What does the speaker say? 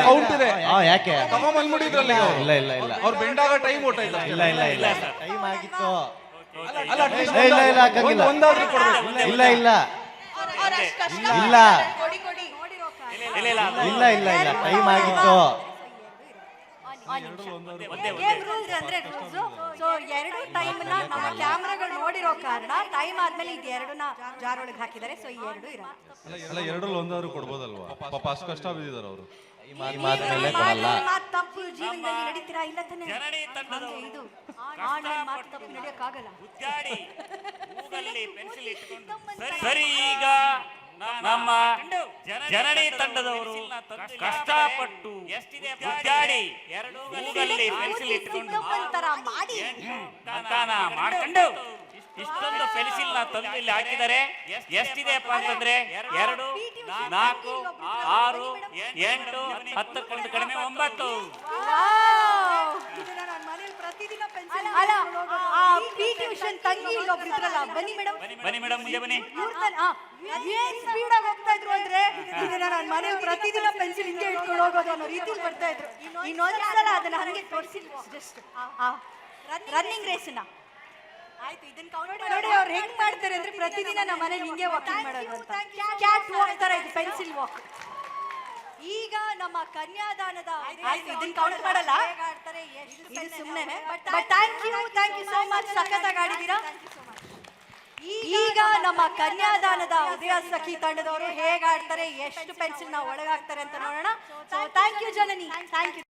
Count ಇದೆ. ಯಾಕೆ ತಗೊಂಬಂದ್ಬಿಟ್ಟಿದ್ರಲ್ಲಿ ಇಲ್ಲ ಇಲ್ಲ ಇಲ್ಲ ಅವ್ರು ಬೆಂಡಾಗ ಟೈಮ್ ಹೊಟ್ಟಾಯ್ತು. ಇಲ್ಲ ಇಲ್ಲ ಇಲ್ಲ ಟೈಮ್ ಆಗಿತ್ತು. ಅಲ್ಲ ಇಲ್ಲ ಇಲ್ಲ ಹಾಕಂಗಿಲ್ಲ. ಒಂದಾದ್ರೂ ಕೊಡ್ಬೇಕು. ಇಲ್ಲ ಇಲ್ಲ ಇಲ್ಲ ಇಲ್ಲ ಇಲ್ಲ ಇಲ್ಲ ಟೈಮ್ ಆಗಿತ್ತು. ಗೇಮ್ ರೂಲ್ಸ್ ಅಂದ್ರೆ ಸೊ ಎರಡು ಟೈಮ್ ನ ನಮ್ಮ ಕ್ಯಾಮ್ರಾಗಳು ನೋಡಿರೋ ಕಾರಣ ಟೈಮ್ ಆದ್ಮೇಲೆ ಇದು ಎರಡನ್ನ ಜಾರ್ ಒಳಗೆ ಹಾಕಿದ್ದಾರೆ. ಸೊ ಈ ಎರಡು ಇರಲ್ಲ. ಅಲ್ಲ ಎರಡರಲ್ಲಿ ಒಂದಾದ್ರೂ ಕೊಡ್ಬೋದಲ್ವಾ? ಪಾಪ ಅಷ್ಟು ಕಷ್ಟ ಬಿದ್ದಿದ್ದಾರೆ ಅವರು. ಮಾತು ತಪ್ಪು ಜೀವನದಲ್ಲಿ ನಡೀತೀರಾ ಇಲ್ಲ ತಾನೆ? ಇದು ಆನ್ಲೈನ್ ಮಾತು ತಪ್ಪು ನಡೆಯಕ್ಕಾಗಲ್ಲ. ಸರಿ, ಈಗ ನಮ್ಮ ಜನನಿ ತಂಡದವರು ಕಷ್ಟಪಟ್ಟು ಗುದ್ದಾಡಿ ಮೂಗಲ್ಲಿ ಪೆನ್ಸಿಲ್ ಇಟ್ಕೊಂಡು ಅಂತಾನ ಮಾಡ್ಕೊಂಡು ಇಷ್ಟೊಂದು ಪೆನ್ಸಿಲ್ ನ ತಂದು ಇಲ್ಲಿ ಹಾಕಿದ್ದಾರೆ. ಎಷ್ಟಿದೆಪ್ಪ ಅಂತಂದ್ರೆ 2, 4, 6, 8, 10 ಕಡಿಮೆ 9. ಬನ್ನಿ ಮೇಡಮ್ ಮುಂದೆ ಬನ್ನಿ. ಸ್ಪೀಡ್ ಆಗಿ ಹೋಗ್ತಾ ಇದ್ರು ಅಂದ್ರೆ ನನ್ನ ಮನೆ ಪ್ರತಿದಿನ ಪೆನ್ಸಿಲ್ ಹಿಂಗೆ ಇಟ್ಕೊಂಡು ಹೋಗೋದು ಅನ್ನೋ ರೀತಿಲಿ ಬರ್ತಾ ಇದ್ರು. ಇನ್ನೊಂದ್ಸಲ ಅದನ್ನ ಹಂಗೆ ತೋರಿಸಿಲ್ಲ. ಜಸ್ಟ್ ರನ್ನಿಂಗ್ ರೇಸ್ನ ಆಯ್ತು. ಇದನ್ನ ಕೌಂಟ್ ನೋಡಿ ಅವ್ರು ಹೆಂಗ್ ಮಾಡ್ತಾರೆ ಅಂದ್ರೆ ಪ್ರತಿದಿನ ನಮ್ಮ ಮನೇಲಿ ಹಿಂಗೆ ವಾಕಿಂಗ್ ಮಾಡೋದು ಅಂತ. ಕ್ಯಾಟ್ ವಾಕ್ ತರ ಇದು ಪೆನ್ಸಿಲ್ ವಾಕ್. ಈಗ ನಮ್ಮ ಕನ್ಯಾದಾನದ ಆಯ್ತು ಇದನ್ನ ಕೌಂಟ್ ಮಾಡಲ್ಲ, ಇದು ಸುಮ್ಮನೆ. But thank you so much, ಸಖತ್ತಾಗಿ ಆಡಿದ್ದೀರಾ. ಈಗ ನಮ್ಮ ಕನ್ಯಾದಾನದ ಉದಯ ಸಖಿ ತಂಡದವರು ಹೇಗಾಡ್ತಾರೆ, ಎಷ್ಟು ಪೆನ್ಸಿಲ್ ನ ಒಳಗಾಗ್ತಾರೆ ಅಂತ ನೋಡೋಣ. So thank you Janani, thank you.